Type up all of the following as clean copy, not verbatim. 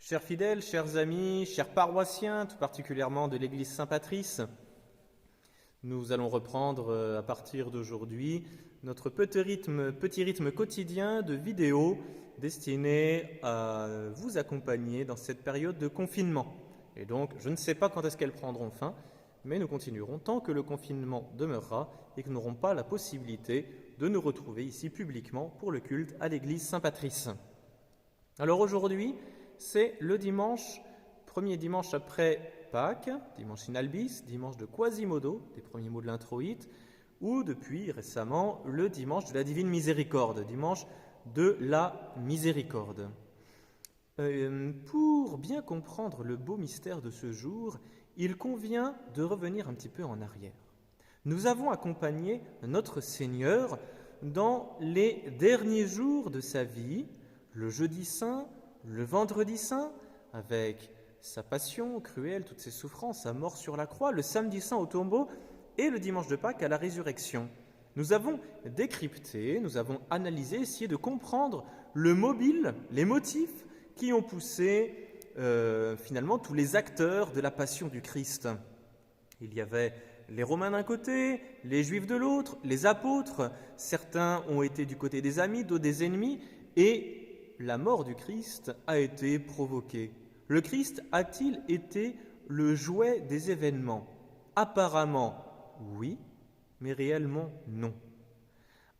Chers fidèles, chers amis, chers paroissiens, tout particulièrement de l'église Saint-Patrice, nous allons reprendre à partir d'aujourd'hui notre petit rythme quotidien de vidéos destiné à vous accompagner dans cette période de confinement. Et donc, je ne sais pas quand est-ce qu'elles prendront fin, mais nous continuerons tant que le confinement demeurera et que nous n'aurons pas la possibilité de nous retrouver ici publiquement pour le culte à l'église Saint-Patrice. Alors aujourd'hui, c'est le dimanche, premier dimanche après Pâques, dimanche in albis, dimanche de Quasimodo, des premiers mots de l'introïte, ou depuis récemment le dimanche de la Divine Miséricorde, dimanche de la Miséricorde. Pour bien comprendre le beau mystère de ce jour, il convient de revenir un petit peu en arrière. Nous avons accompagné notre Seigneur dans les derniers jours de sa vie, le jeudi saint, le vendredi saint, avec sa passion cruelle, toutes ses souffrances, sa mort sur la croix, le samedi saint au tombeau et le dimanche de Pâques à la résurrection. Nous avons décrypté, nous avons analysé, essayé de comprendre le mobile, les motifs qui ont poussé finalement tous les acteurs de la passion du Christ. Il y avait les Romains d'un côté, les Juifs de l'autre, les apôtres. Certains ont été du côté des amis, d'autres des ennemis, et la mort du Christ a été provoquée. Le Christ a-t-il été le jouet des événements ? Apparemment, oui, mais réellement, non.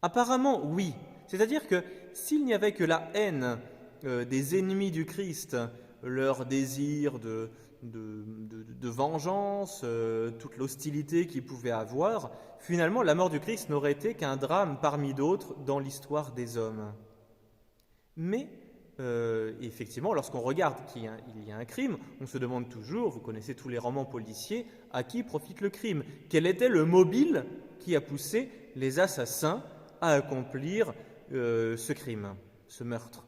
Apparemment, oui. C'est-à-dire que s'il n'y avait que la haine des ennemis du Christ, leur désir de vengeance, toute l'hostilité qu'ils pouvaient avoir, finalement, la mort du Christ n'aurait été qu'un drame parmi d'autres dans l'histoire des hommes. Mais, effectivement, lorsqu'on regarde qu'il y a un crime, on se demande toujours, vous connaissez tous les romans policiers, à qui profite le crime ? Quel était le mobile qui a poussé les assassins à accomplir ce crime, ce meurtre ?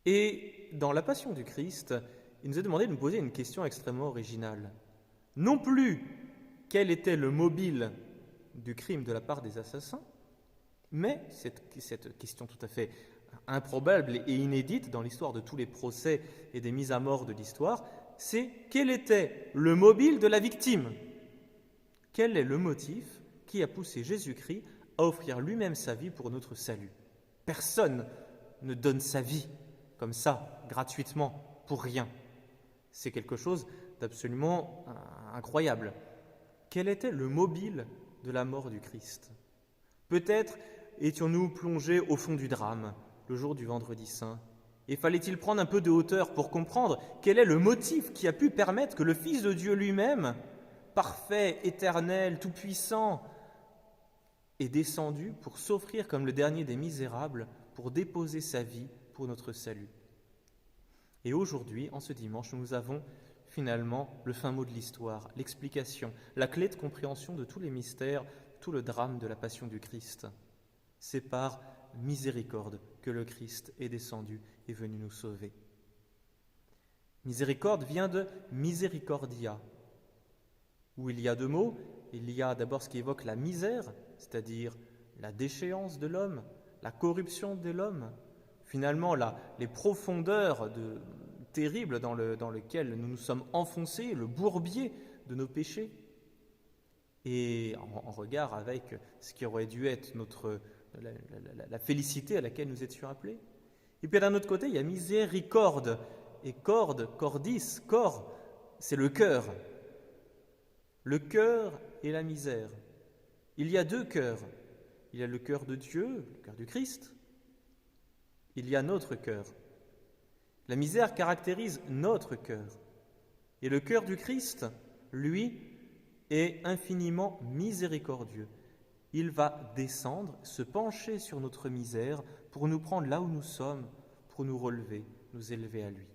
Et dans la Passion du Christ, il nous est demandé de nous poser une question extrêmement originale. Non plus quel était le mobile du crime de la part des assassins, mais cette question tout à fait improbable et inédite dans l'histoire de tous les procès et des mises à mort de l'histoire, c'est quel était le mobile de la victime ? Quel est le motif qui a poussé Jésus-Christ à offrir lui-même sa vie pour notre salut ? Personne ne donne sa vie comme ça, gratuitement, pour rien. C'est quelque chose d'absolument incroyable. Quel était le mobile de la mort du Christ ? Peut-être étions-nous plongés au fond du drame, le jour du vendredi saint, et fallait-il prendre un peu de hauteur pour comprendre quel est le motif qui a pu permettre que le Fils de Dieu lui-même, parfait, éternel, tout-puissant, est descendu pour s'offrir comme le dernier des misérables, pour déposer sa vie pour notre salut. Et aujourd'hui, en ce dimanche, nous avons finalement le fin mot de l'histoire, l'explication, la clé de compréhension de tous les mystères, tout le drame de la passion du Christ. C'est par miséricorde que le Christ est descendu et venu nous sauver. Miséricorde vient de misericordia, où il y a deux mots. Il y a d'abord ce qui évoque la misère, c'est-à-dire la déchéance de l'homme, la corruption de l'homme, finalement les profondeurs terribles dans lesquelles nous nous sommes enfoncés, le bourbier de nos péchés, et en regard avec ce qui aurait dû être la félicité à laquelle nous étions appelés. Et puis d'un autre côté, il y a miséricorde, et cordis, corps, c'est le cœur et la misère. Il y a deux cœurs, il y a le cœur de Dieu, le cœur du Christ, il y a notre cœur. La misère caractérise notre cœur. Et le cœur du Christ, lui, est infiniment miséricordieux. Il va descendre, se pencher sur notre misère pour nous prendre là où nous sommes, pour nous relever, nous élever à lui.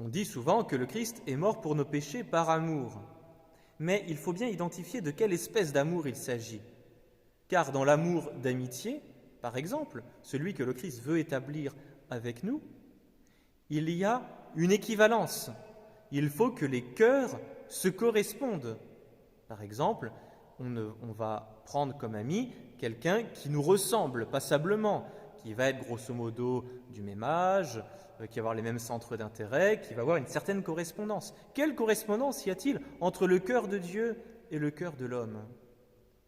On dit souvent que le Christ est mort pour nos péchés par amour. Mais il faut bien identifier de quelle espèce d'amour il s'agit. Car dans l'amour d'amitié, par exemple, celui que le Christ veut établir avec nous, il y a une équivalence. Il faut que les cœurs se correspondent. Par exemple, on va prendre comme ami quelqu'un qui nous ressemble passablement, qui va être grosso modo du même âge, qui va avoir les mêmes centres d'intérêt, qui va avoir une certaine correspondance. Quelle correspondance y a-t-il entre le cœur de Dieu et le cœur de l'homme?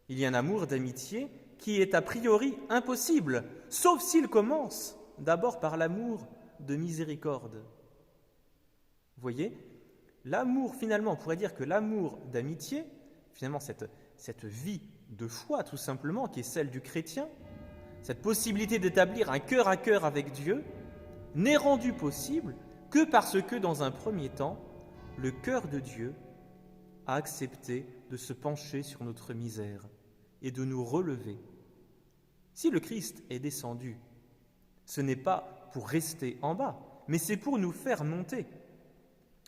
Il y a un amour d'amitié qui est a priori impossible, sauf s'il commence d'abord par l'amour de miséricorde. Vous voyez, l'amour, finalement, on pourrait dire que l'amour d'amitié, finalement cette vie de foi tout simplement, qui est celle du chrétien, cette possibilité d'établir un cœur à cœur avec Dieu, n'est rendue possible que parce que, dans un premier temps, le cœur de Dieu a accepté de se pencher sur notre misère et de nous relever. Si le Christ est descendu, ce n'est pas pour rester en bas, mais c'est pour nous faire monter.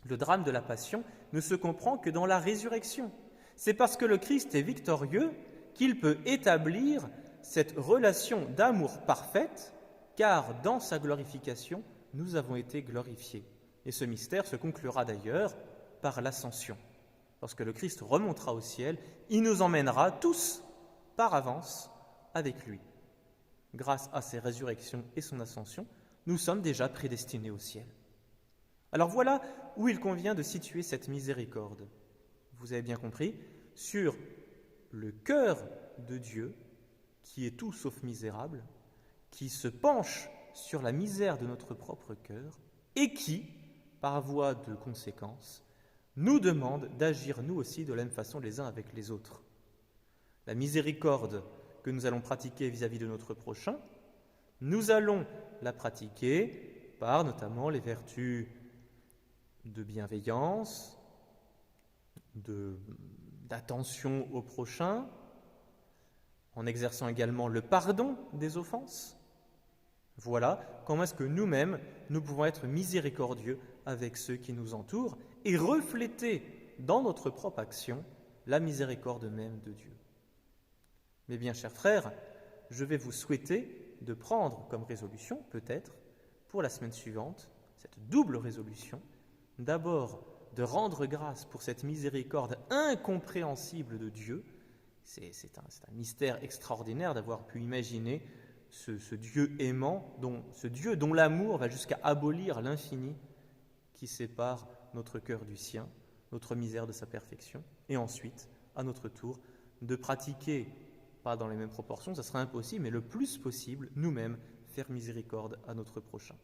Le drame de la Passion ne se comprend que dans la résurrection. C'est parce que le Christ est victorieux qu'il peut établir cette relation d'amour parfaite, car dans sa glorification, nous avons été glorifiés. Et ce mystère se conclura d'ailleurs par l'ascension. Lorsque le Christ remontera au ciel, il nous emmènera tous par avance avec lui. Grâce à ses résurrections et son ascension, nous sommes déjà prédestinés au ciel. Alors voilà où il convient de situer cette miséricorde. Vous avez bien compris, sur le cœur de Dieu, qui est tout sauf misérable, qui se penche sur la misère de notre propre cœur et qui, par voie de conséquence, nous demande d'agir nous aussi de la même façon les uns avec les autres. La miséricorde que nous allons pratiquer vis-à-vis de notre prochain, nous allons la pratiquer par notamment les vertus de bienveillance, d'attention au prochain, en exerçant également le pardon des offenses. Voilà comment est-ce que nous-mêmes, nous pouvons être miséricordieux avec ceux qui nous entourent et refléter dans notre propre action la miséricorde même de Dieu. Mes bien chers frères, je vais vous souhaiter de prendre comme résolution, peut-être, pour la semaine suivante, cette double résolution, d'abord de rendre grâce pour cette miséricorde incompréhensible de Dieu. C'est un mystère extraordinaire d'avoir pu imaginer ce Dieu aimant, ce Dieu dont l'amour va jusqu'à abolir l'infini qui sépare notre cœur du sien, notre misère de sa perfection, et ensuite, à notre tour, de pratiquer, pas dans les mêmes proportions, ça sera impossible, mais le plus possible, nous-mêmes, faire miséricorde à notre prochain.